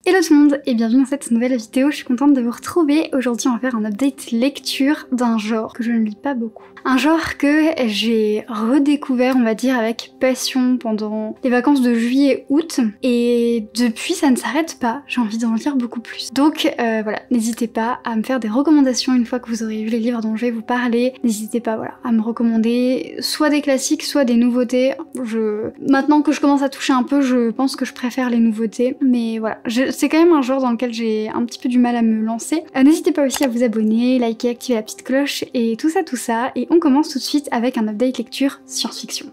Hello tout le monde et bienvenue dans cette nouvelle vidéo, je suis contente de vous retrouver. Aujourd'hui on va faire un update lecture d'un genre que je ne lis pas beaucoup. Un genre que j'ai redécouvert on va dire avec passion pendant les vacances de juillet-août et depuis ça ne s'arrête pas, j'ai envie d'en lire beaucoup plus. Donc voilà, n'hésitez pas à me faire des recommandations une fois que vous aurez vu les livres dont je vais vous parler. N'hésitez pas voilà, à me recommander soit des classiques soit des nouveautés. Maintenant que je commence à toucher un peu, je pense que je préfère les nouveautés, mais voilà, c'est quand même un genre dans lequel j'ai un petit peu du mal à me lancer. N'hésitez pas aussi à vous abonner, liker, activer la petite cloche et tout ça. Et on commence tout de suite avec un update lecture science-fiction.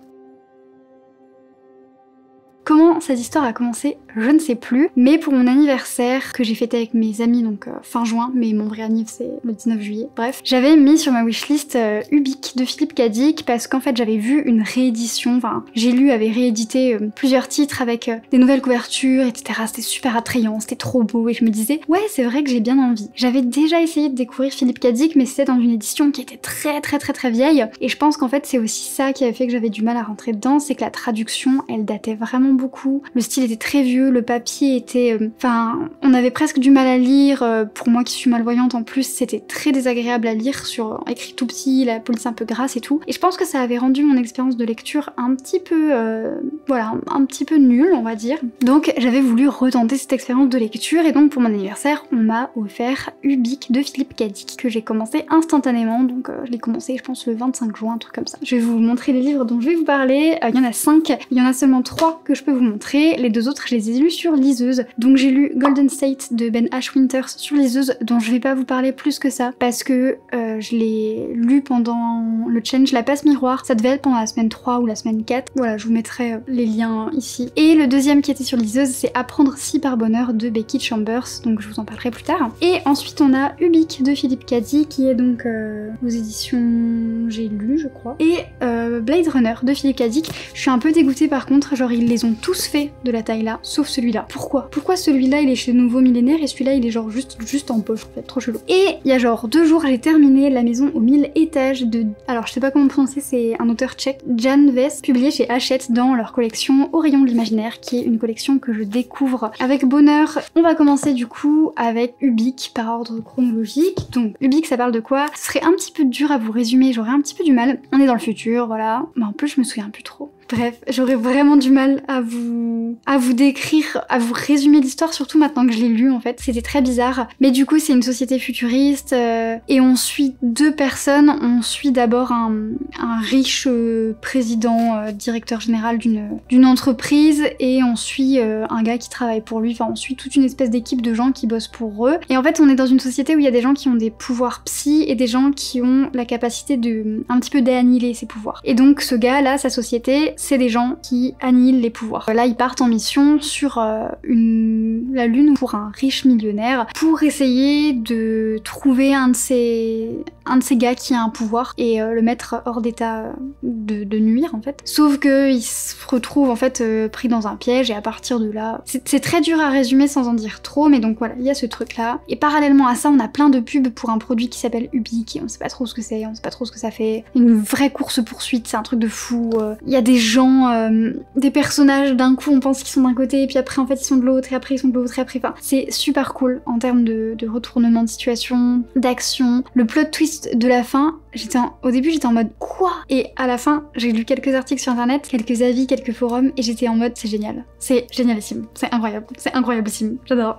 Comment cette histoire a commencé, je ne sais plus, mais pour mon anniversaire que j'ai fêté avec mes amis donc fin juin, mais mon vrai anniversaire c'est le 19 juillet, bref, j'avais mis sur ma wishlist Ubik de Philippe K. Dick parce qu'en fait j'avais vu une réédition, enfin j'ai lu, avait réédité plusieurs titres avec des nouvelles couvertures, etc. C'était super attrayant, c'était trop beau et je me disais ouais c'est vrai que j'ai bien envie. J'avais déjà essayé de découvrir Philippe K. Dick mais c'était dans une édition qui était très vieille et je pense qu'en fait c'est aussi ça qui avait fait que j'avais du mal à rentrer dedans, c'est que la traduction elle datait vraiment beaucoup, le style était très vieux, le papier était... Enfin, on avait presque du mal à lire, pour moi qui suis malvoyante en plus, c'était très désagréable à lire, écrit tout petit, la police un peu grasse et tout, et je pense que ça avait rendu mon expérience de lecture un petit peu... voilà, un petit peu nulle, on va dire. Donc j'avais voulu retenter cette expérience de lecture, et donc pour mon anniversaire, on m'a offert Ubik de Philippe K. Dick, que j'ai commencé instantanément, donc je l'ai commencé je pense le 25 juin, un truc comme ça. Je vais vous montrer les livres dont je vais vous parler, il y en a 5, il y en a seulement 3 que je peux vous montrer, les deux autres je les ai lus sur liseuse, donc j'ai lu Golden State de Ben Ash Winters sur liseuse, dont je vais pas vous parler plus que ça, parce que je l'ai lu pendant le challenge La Passe Miroir, ça devait être pendant la semaine 3 ou la semaine 4, voilà je vous mettrai les liens ici. Et le deuxième qui était sur liseuse c'est Apprendre si par bonheur de Becky Chambers, donc je vous en parlerai plus tard. Et ensuite on a Ubik de Philippe K. Dick qui est donc aux éditions J'ai lu je crois, et Blade Runner de Philippe K. Dick. Je suis un peu dégoûtée par contre, genre ils les ont tous fait de la taille là, sauf celui-là. Pourquoi celui-là il est chez Nouveau Millénaire et celui-là il est genre juste en poche en fait, trop chelou. Et il y a genre 2 jours j'ai terminé La Maison aux 1000 étages de... Alors je sais pas comment prononcer, c'est un auteur tchèque, Jan Vest, publié chez Hachette dans leur collection Au rayon de l'imaginaire, qui est une collection que je découvre avec bonheur. On va commencer du coup avec Ubik par ordre chronologique. Donc Ubik ça parle de quoi? Ce serait un petit peu dur à vous résumer, j'aurais un petit peu du mal. On est dans le futur, voilà, mais en plus je me souviens plus trop. Bref, j'aurais vraiment du mal à vous décrire, à vous résumer l'histoire, surtout maintenant que je l'ai lu en fait. C'était très bizarre. Mais du coup, c'est une société futuriste et on suit 2 personnes. On suit d'abord un riche président, directeur général d'une entreprise, et on suit un gars qui travaille pour lui. Enfin, on suit toute une espèce d'équipe de gens qui bossent pour eux. Et en fait, on est dans une société où il y a des gens qui ont des pouvoirs psy et des gens qui ont la capacité de un petit peu d'annihiler ces pouvoirs. Et donc, ce gars-là, sa société, c'est des gens qui annihilent les pouvoirs. Là, ils partent en mission sur la Lune pour un riche millionnaire pour essayer de trouver un de ces gars qui a un pouvoir et le mettre hors d'état de nuire en fait. Sauf qu'il se retrouve en fait pris dans un piège et à partir de là, c'est très dur à résumer sans en dire trop, mais donc voilà, il y a ce truc là. Et parallèlement à ça, on a plein de pubs pour un produit qui s'appelle Ubik et on sait pas trop ce que c'est, on sait pas trop ce que ça fait. Une vraie course-poursuite, c'est un truc de fou. Il y a des gens, des personnages, d'un coup on pense qu'ils sont d'un côté et puis après en fait ils sont de l'autre et après ils sont de l'autre et après, enfin c'est super cool en termes de retournement de situation, d'action. Le plot twist de la fin, au début j'étais en mode quoi? Et à la fin j'ai lu quelques articles sur internet, quelques avis, quelques forums et j'étais en mode c'est génial, c'est génialissime, c'est incroyablissime, j'adore.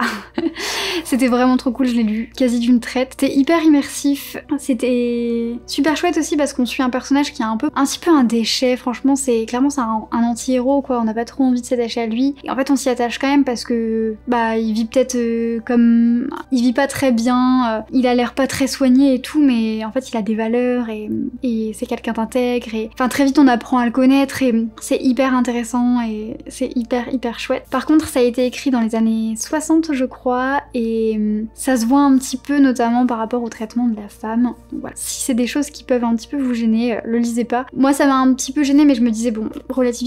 C'était vraiment trop cool, je l'ai lu quasi d'une traite, c'était hyper immersif, c'était super chouette aussi parce qu'on suit un personnage qui est un petit peu un déchet, franchement c'est clairement c'est un anti-héros quoi, on n'a pas trop envie de s'attacher à lui et en fait on s'y attache quand même parce que bah il vit peut-être comme... il vit pas très bien, il a l'air pas très soigné et tout, mais en fait il a des valeurs et c'est quelqu'un d'intègre et... Enfin très vite on apprend à le connaître et c'est hyper intéressant et c'est hyper chouette. Par contre ça a été écrit dans les années 60 je crois et ça se voit un petit peu notamment par rapport au traitement de la femme. Donc voilà, si c'est des choses qui peuvent un petit peu vous gêner, le lisez pas. Moi ça m'a un petit peu gênée mais je me disais bon, relativise.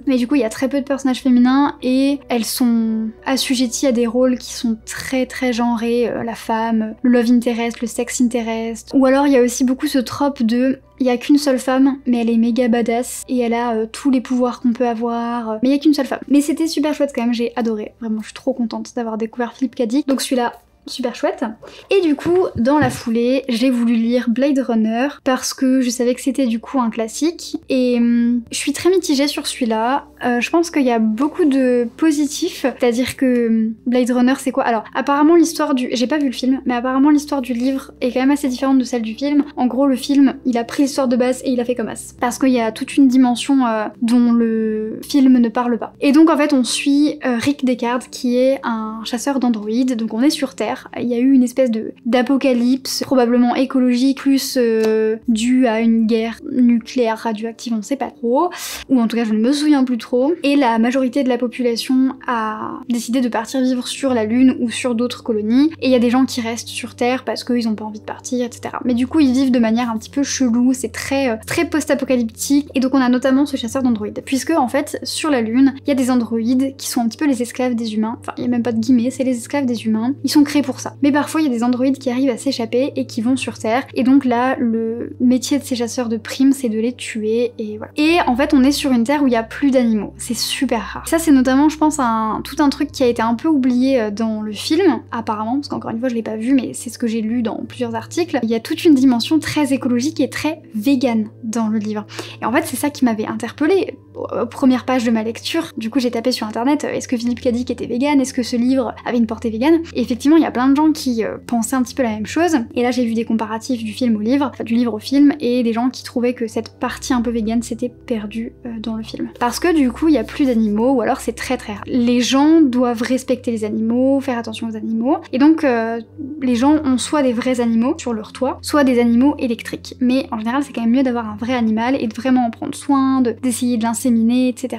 Mais du coup il y a très peu de personnages féminins et elles sont assujetties à des rôles qui sont très genrés, la femme, le love interest, le sex interest. Ou alors il y a aussi beaucoup ce trope de il y a qu'une seule femme, mais elle est méga badass et elle a tous les pouvoirs qu'on peut avoir. Mais il y a qu'une seule femme. Mais c'était super chouette quand même, j'ai adoré. Vraiment, je suis trop contente d'avoir découvert Philippe K. Dick. Donc celui-là, super chouette. Et du coup, dans la foulée, j'ai voulu lire Blade Runner parce que je savais que c'était du coup un classique. Et je suis très mitigée sur celui-là. Je pense qu'il y a beaucoup de positifs. C'est-à-dire que Blade Runner, c'est quoi? Alors, apparemment l'histoire du... J'ai pas vu le film, mais apparemment l'histoire du livre est quand même assez différente de celle du film. En gros, le film, il a pris l'histoire de base et il a fait comme as. Parce qu'il y a toute une dimension dont le film ne parle pas. Et donc en fait, on suit Rick Deckard qui est un chasseur d'androïdes. Donc on est sur Terre. Il y a eu une espèce d'apocalypse, probablement écologique, plus due à une guerre nucléaire radioactive, on sait pas trop, ou en tout cas je ne me souviens plus trop, et la majorité de la population a décidé de partir vivre sur la Lune ou sur d'autres colonies, et il y a des gens qui restent sur Terre parce qu'ils ont pas envie de partir, etc. Mais du coup ils vivent de manière un petit peu chelou, c'est très post-apocalyptique, et donc on a notamment ce chasseur d'androïdes, puisque en fait sur la Lune, il y a des androïdes qui sont un petit peu les esclaves des humains, enfin il y a même pas de guillemets, c'est les esclaves des humains, ils sont créés pour ça. Mais parfois il y a des androïdes qui arrivent à s'échapper et qui vont sur Terre, et donc là le métier de ces chasseurs de primes c'est de les tuer, et voilà. Et en fait on est sur une Terre où il y a plus d'animaux, c'est super rare. Ça c'est notamment je pense tout un truc qui a été un peu oublié dans le film, apparemment, parce qu'encore une fois je l'ai pas vu mais c'est ce que j'ai lu dans plusieurs articles. Il y a toute une dimension très écologique et très végane dans le livre. Et en fait c'est ça qui m'avait interpellée. Première page de ma lecture, du coup j'ai tapé sur internet, est-ce que Philippe K. Dick était vegan, est-ce que ce livre avait une portée végane? Et effectivement il y a plein de gens qui pensaient un petit peu la même chose, et là j'ai vu des comparatifs du film au livre, enfin du livre au film, et des gens qui trouvaient que cette partie un peu végane s'était perdue dans le film. Parce que du coup il y a plus d'animaux, ou alors c'est très rare. Les gens doivent respecter les animaux, faire attention aux animaux, et donc les gens ont soit des vrais animaux sur leur toit, soit des animaux électriques. Mais en général c'est quand même mieux d'avoir un vrai animal et de vraiment en prendre soin, d'essayer de l'inséminer, etc.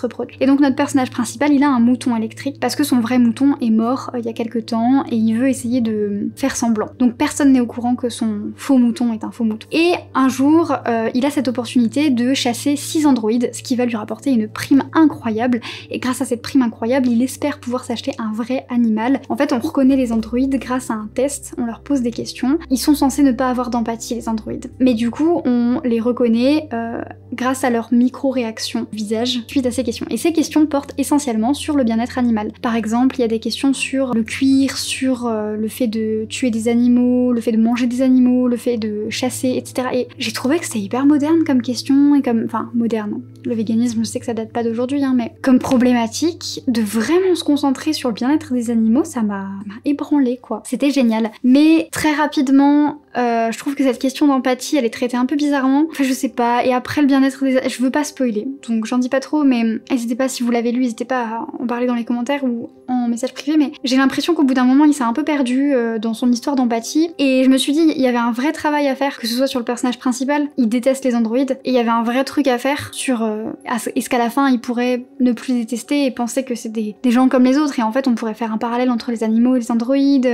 reproduire. Et donc notre personnage principal il a un mouton électrique parce que son vrai mouton est mort il y a quelques temps et il veut essayer de faire semblant. Donc personne n'est au courant que son faux mouton est un faux mouton. Et un jour il a cette opportunité de chasser 6 androïdes, ce qui va lui rapporter une prime incroyable, et grâce à cette prime incroyable il espère pouvoir s'acheter un vrai animal. En fait on reconnaît les androïdes grâce à un test, on leur pose des questions, ils sont censés ne pas avoir d'empathie les androïdes, mais du coup on les reconnaît grâce à leur micro-réaction visage suite à ces questions. Et ces questions portent essentiellement sur le bien-être animal. Par exemple, il y a des questions sur le cuir, sur le fait de tuer des animaux, le fait de manger des animaux, le fait de chasser, etc. Et j'ai trouvé que c'était hyper moderne comme question, et comme... Enfin, moderne. Le véganisme, je sais que ça date pas d'aujourd'hui, hein, mais comme problématique, de vraiment se concentrer sur le bien-être des animaux, ça m'a ébranlé, quoi. C'était génial. Mais très rapidement, je trouve que cette question d'empathie, elle est traitée un peu bizarrement. Enfin, je sais pas. Et après, le bien-être des... Je veux pas spoiler, donc j'en dis pas trop, mais n'hésitez pas, si vous l'avez lu, n'hésitez pas à en parler dans les commentaires ou en message privé, mais j'ai l'impression qu'au bout d'un moment, il s'est un peu perdu dans son histoire d'empathie, et je me suis dit, il y avait un vrai travail à faire, que ce soit sur le personnage principal, il déteste les androïdes, et il y avait un vrai truc à faire sur est-ce qu'à la fin, il pourrait ne plus les détester et penser que c'est des gens comme les autres, et en fait, on pourrait faire un parallèle entre les animaux et les androïdes,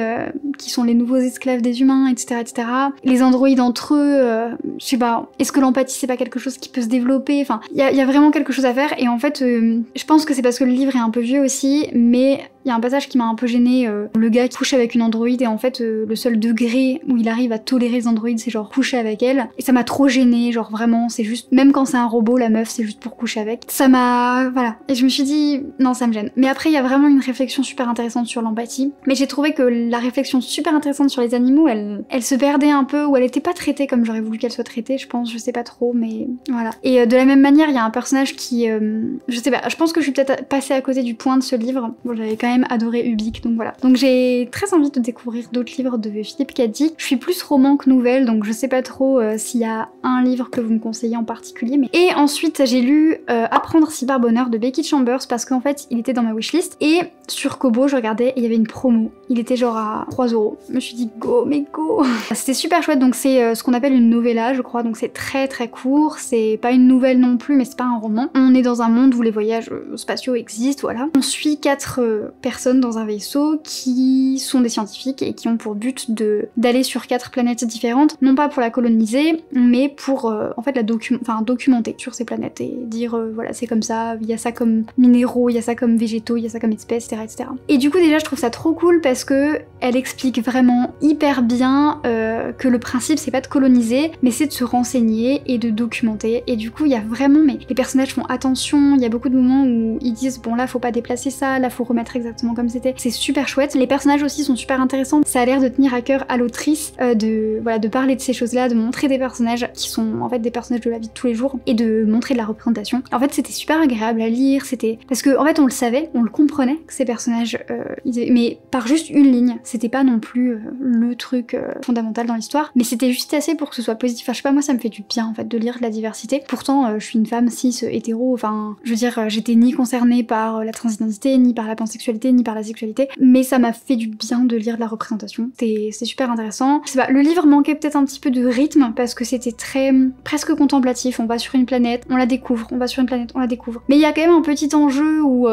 qui sont les nouveaux esclaves des humains, etc. Les androïdes entre eux, je sais pas, est-ce que l'empathie, c'est pas quelque chose qui peut se développer? Enfin, il y a vraiment quelque chose à faire, et en fait, je pense que c'est parce que le livre est un peu vieux aussi, mais il y a un passage qui m'a un peu gênée, le gars qui couche avec une androïde, et en fait le seul degré où il arrive à tolérer les androïdes c'est genre coucher avec elle, et ça m'a trop gênée, genre vraiment c'est juste, même quand c'est un robot, la meuf c'est juste pour coucher avec. Ça m'a... voilà. Et je me suis dit, non ça me gêne. Mais après il y a vraiment une réflexion super intéressante sur l'empathie, mais j'ai trouvé que la réflexion super intéressante sur les animaux, elle se perdait un peu, ou elle était pas traitée comme j'aurais voulu qu'elle soit traitée, je pense, je sais pas trop, mais voilà. Et de la même manière, il y a un personnage qui... je sais pas, je pense que je suis peut-être passée à côté du point de ce livre. Bon, j'avais quand même adoré Ubik, donc voilà. Donc j'ai très envie de découvrir d'autres livres de Philippe K. Dick. Je suis plus roman que nouvelle, donc je sais pas trop s'il y a un livre que vous me conseillez en particulier. Mais... Et ensuite j'ai lu Apprendre si par bonheur de Becky Chambers, parce qu'en fait il était dans ma wishlist, et sur Kobo je regardais et il y avait une promo. Il était genre à 3 €. Je me suis dit go, mais go. C'était super chouette, donc c'est ce qu'on appelle une novella je crois, donc c'est très court, c'est pas une nouvelle non plus, mais c'est pas un roman. On est dans un monde où les voyages spatiaux existent, voilà. On suit 4 personnes dans un vaisseau qui sont des scientifiques et qui ont pour but d'aller sur 4 planètes différentes, non pas pour la coloniser, mais pour en fait documenter sur ces planètes et dire voilà c'est comme ça, il y a ça comme minéraux, il y a ça comme végétaux, il y a ça comme espèces, etc., etc. Et du coup déjà je trouve ça trop cool parce que elle explique vraiment hyper bien que le principe c'est pas de coloniser, mais c'est de se renseigner et de documenter. Et du coup il y a vraiment, mais les personnages font attention, il y a beaucoup de moments où ils disent bon là faut pas déplacer ça, là faut remettre exactement comme c'était. C'est super chouette. Les personnages aussi sont super intéressants. Ça a l'air de tenir à cœur à l'autrice de parler de ces choses-là, de montrer des personnages qui sont en fait des personnages de la vie de tous les jours et de montrer de la représentation. En fait c'était super agréable à lire, c'était parce que en fait on le savait, on le comprenait que ces personnages mais par juste une ligne. C'était pas non plus le truc fondamental dans l'histoire, mais c'était juste assez pour que ce soit positif. Enfin je sais pas, moi ça me fait du bien en fait de lire de la diversité. Pourtant je suis une femme cis hétéro, enfin je veux dire j'étais ni concernée par la transidentité, ni par la pansexualité, ni par la sexualité, mais ça m'a fait du bien de lire de la représentation. C'est super intéressant. Je sais pas, le livre manquait peut-être un petit peu de rythme parce que c'était très presque contemplatif. On va sur une planète, on la découvre, on va sur une planète, on la découvre. Mais il y a quand même un petit enjeu où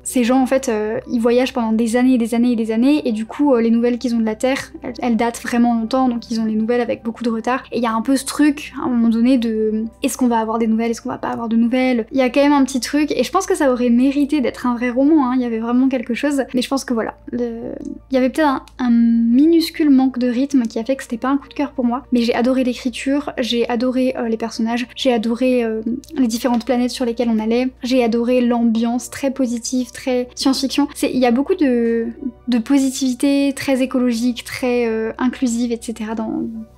ces gens en fait ils voyagent pendant des années et des années et des années et du coup les nouvelles qu'ils ont de la Terre, elles datent vraiment longtemps, donc ils ont les nouvelles avec beaucoup de retard. Et il y a un peu ce truc à un moment donné de est-ce qu'on va avoir des nouvelles, est-ce qu'on va pas avoir de nouvelles. Il y a quand même un petit truc et je pense que ça aurait mérité d'être un vrai roman, hein. Il y avait vraiment quelque chose, mais je pense que voilà, il y avait peut-être un minuscule manque de rythme qui a fait que c'était pas un coup de cœur pour moi, mais j'ai adoré l'écriture, j'ai adoré les personnages, j'ai adoré les différentes planètes sur lesquelles on allait, j'ai adoré l'ambiance très positive, très science-fiction. Il y a beaucoup de positivité très écologique, très inclusive, etc.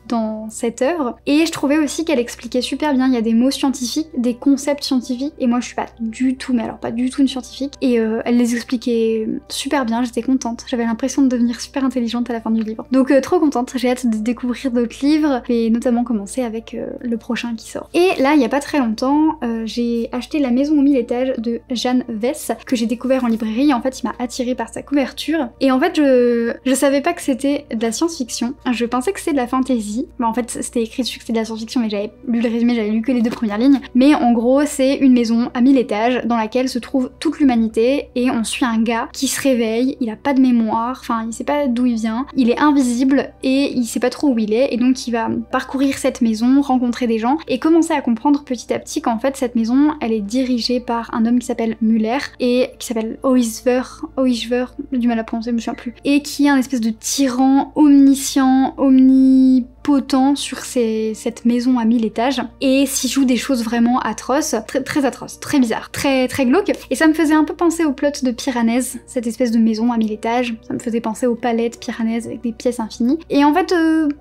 dans cette œuvre. Et je trouvais aussi qu'elle expliquait super bien, il y a des mots scientifiques, des concepts scientifiques, et moi je suis pas du tout, mais alors pas du tout une scientifique, et elle les expliquait super bien, j'étais contente, j'avais l'impression de devenir super intelligente à la fin du livre. Donc trop contente, j'ai hâte de découvrir d'autres livres, et notamment commencer avec le prochain qui sort. Et là, il y a pas très longtemps, j'ai acheté La Maison aux 1000 étages de Jeanne Wes, que j'ai découvert en librairie. En fait, il m'a attirée par sa couverture, et en fait, je savais pas que c'était de la science-fiction, je pensais que c'était de la fantasy. Bah en fait c'était écrit dessus que c'était de la science-fiction, mais j'avais lu le résumé, j'avais lu que les 2 premières lignes. Mais en gros c'est une maison à 1000 étages dans laquelle se trouve toute l'humanité et on suit un gars qui se réveille, il a pas de mémoire, enfin il sait pas d'où il vient, il est invisible et il sait pas trop où il est, et donc il va parcourir cette maison, rencontrer des gens et commencer à comprendre petit à petit qu'en fait cette maison elle est dirigée par un homme qui s'appelle Muller et qui s'appelle Oisver, j'ai du mal à prononcer, je me souviens plus, et qui est un espèce de tyran omniscient, omnipotent sur cette maison à 1000 étages, et s'y joue des choses vraiment atroces, très atroces, très bizarres, très glauques, et ça me faisait un peu penser au plot de Piranèse, cette espèce de maison à 1000 étages, ça me faisait penser aux palais de Piranèse avec des pièces infinies, et en fait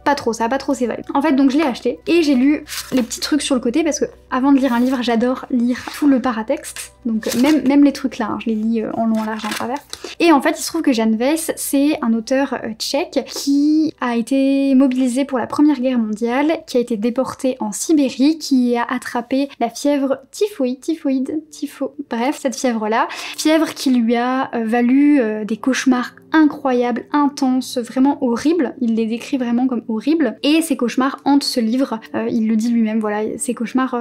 pas trop, ça a pas trop ses vibes. En fait donc je l'ai acheté, et j'ai lu les petits trucs sur le côté, parce que avant de lire un livre, j'adore lire tout le paratexte, donc même les trucs là, hein, je les lis en long, en large, en travers. Et en fait il se trouve que Jeanne Wes, c'est un auteur tchèque qui a été mobilisé pour la Première Guerre mondiale, qui a été déporté en Sibérie, qui a attrapé la fièvre bref, cette fièvre-là. Fièvre qui lui a valu des cauchemars incroyables, intenses, vraiment horribles. Il les décrit vraiment comme horribles. Et ces cauchemars hantent ce livre. Il le dit lui-même, voilà, ces cauchemars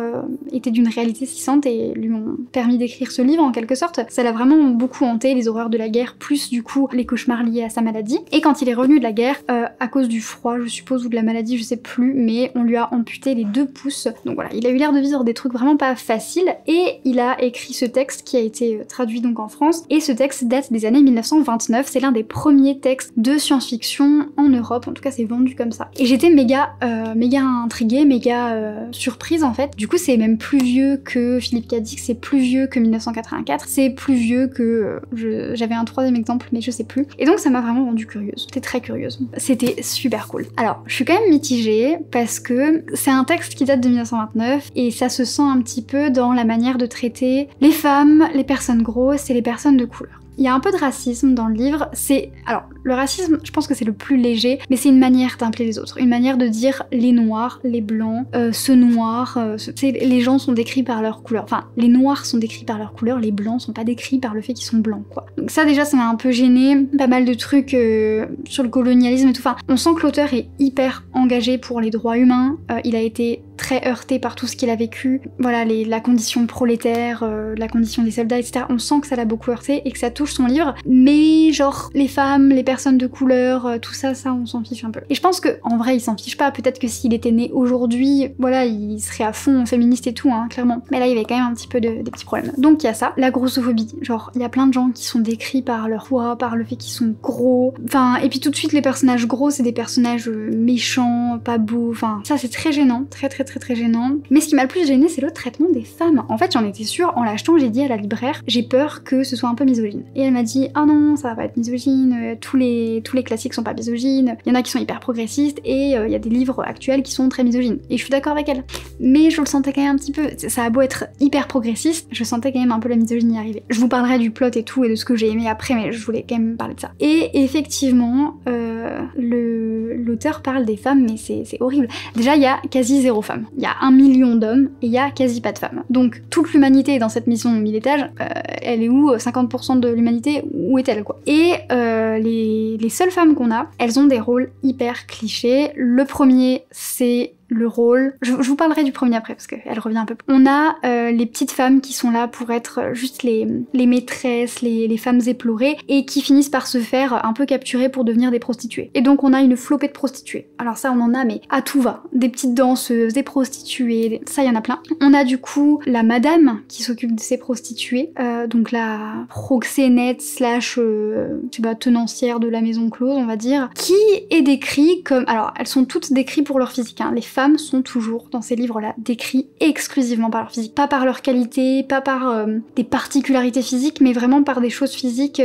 étaient d'une réalité saisissante et lui ont permis d'écrire ce livre en quelque sorte. Ça l'a vraiment beaucoup hanté, les horreurs de la guerre, plus du coup les cauchemars liés à sa maladie. Et quand il est revenu de la guerre, à cause du froid, je suppose, ou de la maladie, je sais plus, mais on lui a amputé les 2 pouces. Donc voilà, il a eu l'air de vivre des trucs vraiment pas faciles, et il a écrit ce texte qui a été traduit donc en France, et ce texte date des années 1929, c'est l'un des premiers textes de science-fiction en Europe, en tout cas c'est vendu comme ça. Et j'étais méga intriguée, méga surprise en fait. Du coup c'est même plus vieux que Philippe K. Dick, c'est plus vieux que 1984, c'est plus vieux que... j'avais un 3e exemple mais je sais plus. Et donc ça m'a vraiment rendue curieuse, j'étais très curieuse. C'était super cool. Alors je suis quand même mitigée parce que c'est un texte qui date de 1929 et ça se sent un petit peu dans la manière de traiter les femmes, les personnes grosses et les personnes de couleur. Il y a un peu de racisme dans le livre, alors le racisme je pense que c'est le plus léger, mais c'est une manière d'appeler les autres, une manière de dire les noirs, les blancs, ce noir, les gens sont décrits par leur couleur, enfin les noirs sont décrits par leur couleur, les blancs sont pas décrits par le fait qu'ils sont blancs quoi. Donc ça déjà ça m'a un peu gêné, pas mal de trucs sur le colonialisme et tout, enfin on sent que l'auteur est hyper engagé pour les droits humains, il a été très heurté par tout ce qu'il a vécu, voilà, la condition prolétaire, la condition des soldats, etc. On sent que ça l'a beaucoup heurté et que ça touche son livre, mais genre les femmes, les personnes de couleur, tout ça, on s'en fiche un peu. Et je pense que en vrai, il s'en fiche pas. Peut-être que s'il était né aujourd'hui, voilà, il serait à fond féministe et tout, hein, clairement. Mais là, il y avait quand même un petit peu des petits problèmes. Donc il y a ça, la grossophobie. Genre, il y a plein de gens qui sont décrits par leur poids, par le fait qu'ils sont gros. Enfin, et puis tout de suite, les personnages gros, c'est des personnages méchants, pas beaux. Enfin, ça, c'est très gênant, très gênant. Mais ce qui m'a le plus gêné, c'est le traitement des femmes. En fait, j'en étais sûre, en l'achetant, j'ai dit à la libraire, j'ai peur que ce soit un peu misogyne. Et elle m'a dit, ah non, ça va pas être misogyne, tous les classiques sont pas misogynes, il y en a qui sont hyper progressistes, et il y a des livres actuels qui sont très misogynes. Et je suis d'accord avec elle. Mais je le sentais quand même un petit peu, ça a beau être hyper progressiste, je sentais quand même un peu la misogynie arriver. Je vous parlerai du plot et tout, et de ce que j'ai aimé après, mais je voulais quand même parler de ça. Et effectivement, l'auteur parle des femmes, mais c'est horrible. Déjà, il y a quasi 0 femmes. Il y a 1 million d'hommes, et il y a quasi pas de femmes. Donc, toute l'humanité est dans cette mission 1000 étages, elle est où 50% de l'humanité, où est-elle, quoi? Et les seules femmes qu'on a, elles ont des rôles hyper clichés. Le premier, c'est le rôle. Je vous parlerai du premier après parce qu'elle revient un peu plus. On a les petites femmes qui sont là pour être juste les maîtresses, les femmes éplorées et qui finissent par se faire un peu capturer pour devenir des prostituées. Et donc on a une flopée de prostituées. Alors ça on en a mais à tout va. Des petites danseuses, des prostituées, ça il y en a plein. On a du coup la madame qui s'occupe de ces prostituées, donc la proxénète slash tenancière de la maison close on va dire, qui est décrite comme... Alors elles sont toutes décrites pour leur physique, hein. Les femmes sont toujours, dans ces livres-là, décrits exclusivement par leur physique. Pas par leur qualité, pas par des particularités physiques, mais vraiment par des choses physiques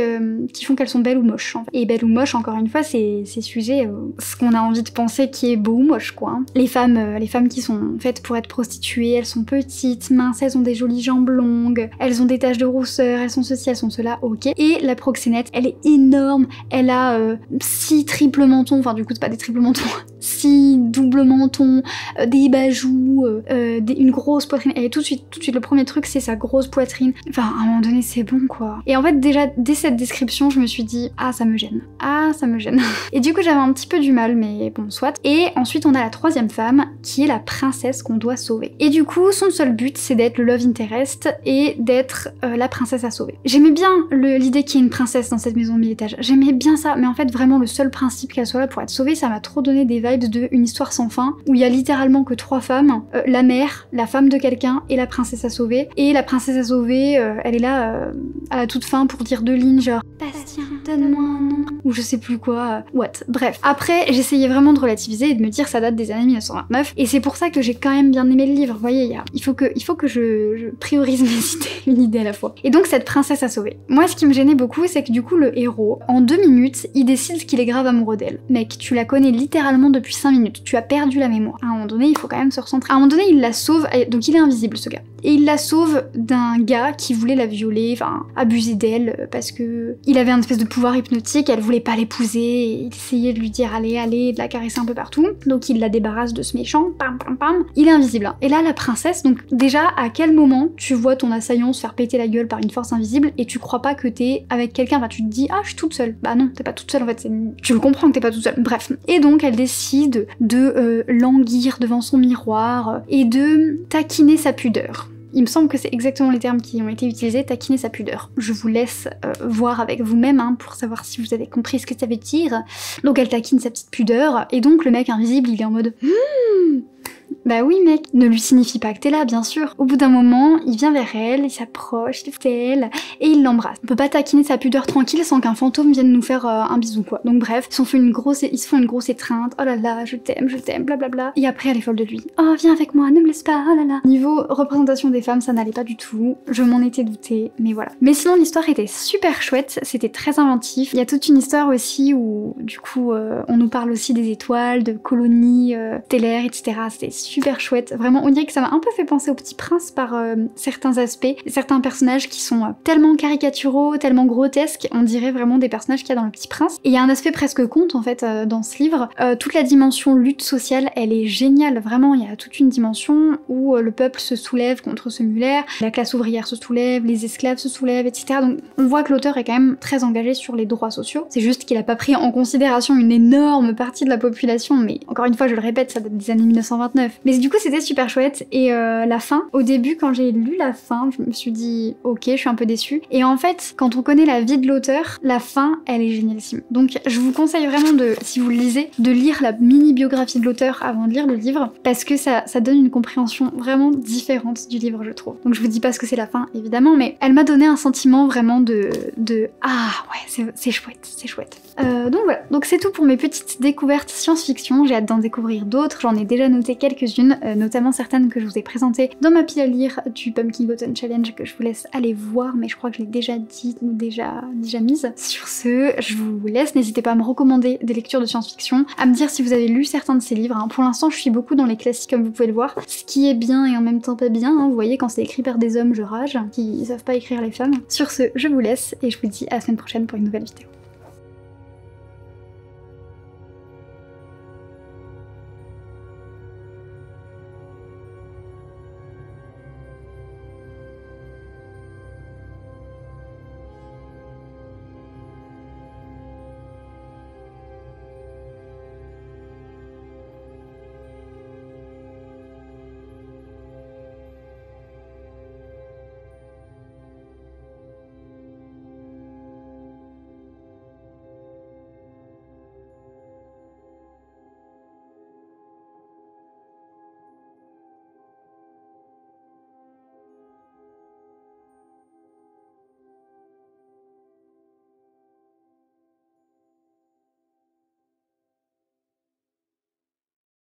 qui font qu'elles sont belles ou moches. En fait. Et belles ou moches, encore une fois, c'est sujet ce qu'on a envie de penser qui est beau ou moche, quoi. Hein. Les femmes qui sont faites pour être prostituées, elles sont petites, minces, elles ont des jolies jambes longues, elles ont des taches de rousseur, elles sont ceci, elles sont cela, ok. Et la proxénète, elle est énorme, elle a 6 triples mentons, enfin du coup c'est pas des triples mentons, 6 doubles mentons, des bajoux, une grosse poitrine. Et tout de suite, le premier truc, c'est sa grosse poitrine. Enfin, à un moment donné, c'est bon, quoi. Et en fait, déjà, dès cette description, je me suis dit, ah, ça me gêne. Ah, ça me gêne. Et du coup, j'avais un petit peu du mal, mais bon, soit. Et ensuite, on a la troisième femme, qui est la princesse qu'on doit sauver. Et du coup, son seul but, c'est d'être le love interest et d'être la princesse à sauver. J'aimais bien l'idée qu'il y ait une princesse dans cette maison de 1000 étages. J'aimais bien ça, mais en fait, vraiment, le seul principe qu'elle soit là pour être sauvée, ça m'a trop donné des vibes de une histoire sans fin, où il y a littéralement que 3 femmes, la mère, la femme de quelqu'un et la princesse à sauver. Et la princesse à sauver, elle est là à la toute fin pour dire 2 lignes genre Bastien, donne-moi un nom, ou je sais plus quoi, what. Bref. Après, j'essayais vraiment de relativiser et de me dire ça date des années 1929, et c'est pour ça que j'ai quand même bien aimé le livre. Vous voyez, il faut que je priorise mes idées, une idée à la fois. Et donc cette princesse à sauver. Moi, ce qui me gênait beaucoup, c'est que du coup, le héros, en 2 minutes, il décide qu'il est grave amoureux d'elle. Mec, tu la connais littéralement depuis 5 minutes. Tu as perdu la mémoire. À un moment donné, il faut quand même se recentrer. À un moment donné, il la sauve, donc il est invisible ce gars. Et il la sauve d'un gars qui voulait la violer, enfin abuser d'elle parce que il avait un espèce de pouvoir hypnotique, elle voulait pas l'épouser, et il essayait de lui dire allez, de la caresser un peu partout. Donc il la débarrasse de ce méchant, pam pam pam. Il est invisible. Hein. Et là la princesse, donc déjà à quel moment tu vois ton assaillant se faire péter la gueule par une force invisible et tu crois pas que t'es avec quelqu'un, enfin tu te dis ah je suis toute seule. Bah non, t'es pas toute seule en fait, tu le comprends que t'es pas toute seule. Bref. Et donc elle décide de languir devant son miroir et de taquiner sa pudeur. Il me semble que c'est exactement les termes qui ont été utilisés, taquiner sa pudeur. Je vous laisse voir avec vous-même hein, pour savoir si vous avez compris ce que ça veut dire. Donc elle taquine sa petite pudeur, et donc le mec invisible il est en mode bah oui mec, ne lui signifie pas que t'es là bien sûr. Au bout d'un moment, il vient vers elle, il s'approche d'elle et il l'embrasse. On peut pas taquiner sa pudeur tranquille sans qu'un fantôme vienne nous faire un bisou quoi. Donc bref, ils se font une grosse étreinte, oh là là, je t'aime, blablabla. Et après elle est folle de lui. Oh viens avec moi, ne me laisse pas, oh là là. Niveau représentation des femmes, ça n'allait pas du tout. Je m'en étais doutée, mais voilà. Mais sinon l'histoire était super chouette, c'était très inventif. Il y a toute une histoire aussi où du coup on nous parle aussi des étoiles, de colonies stellaires, etc. C'était super chouette. Vraiment, on dirait que ça m'a un peu fait penser au Petit Prince par certains aspects, certains personnages qui sont tellement caricaturaux, tellement grotesques, on dirait vraiment des personnages qu'il y a dans le Petit Prince. Et il y a un aspect presque conte en fait dans ce livre. Toute la dimension lutte sociale, elle est géniale. Vraiment, il y a toute une dimension où le peuple se soulève contre ce Muller, la classe ouvrière se soulève, les esclaves se soulèvent, etc. Donc on voit que l'auteur est quand même très engagé sur les droits sociaux. C'est juste qu'il a pas pris en considération une énorme partie de la population, mais encore une fois, je le répète, ça date des années 1929. Mais du coup c'était super chouette et la fin, au début quand j'ai lu la fin, je me suis dit ok, je suis un peu déçue. Et en fait, quand on connaît la vie de l'auteur, la fin elle est génialissime. Donc je vous conseille vraiment de, si vous le lisez, de lire la mini-biographie de l'auteur avant de lire le livre, parce que ça donne une compréhension vraiment différente du livre, je trouve. Donc je vous dis pas ce que c'est la fin, évidemment, mais elle m'a donné un sentiment vraiment de ah ouais, c'est chouette, c'est chouette. Donc voilà, donc c'est tout pour mes petites découvertes science-fiction, j'ai hâte d'en découvrir d'autres, j'en ai déjà noté quelques-unes, notamment certaines que je vous ai présentées dans ma pile à lire du Pumpkin Button Challenge que je vous laisse aller voir, mais je crois que je l'ai déjà dit ou déjà mise. Sur ce, je vous laisse, n'hésitez pas à me recommander des lectures de science-fiction, à me dire si vous avez lu certains de ces livres, hein. Pour l'instant je suis beaucoup dans les classiques comme vous pouvez le voir, ce qui est bien et en même temps pas bien, hein. Vous voyez quand c'est écrit par des hommes je rage, qui savent pas écrire les femmes. Sur ce, je vous laisse et je vous dis à la semaine prochaine pour une nouvelle vidéo.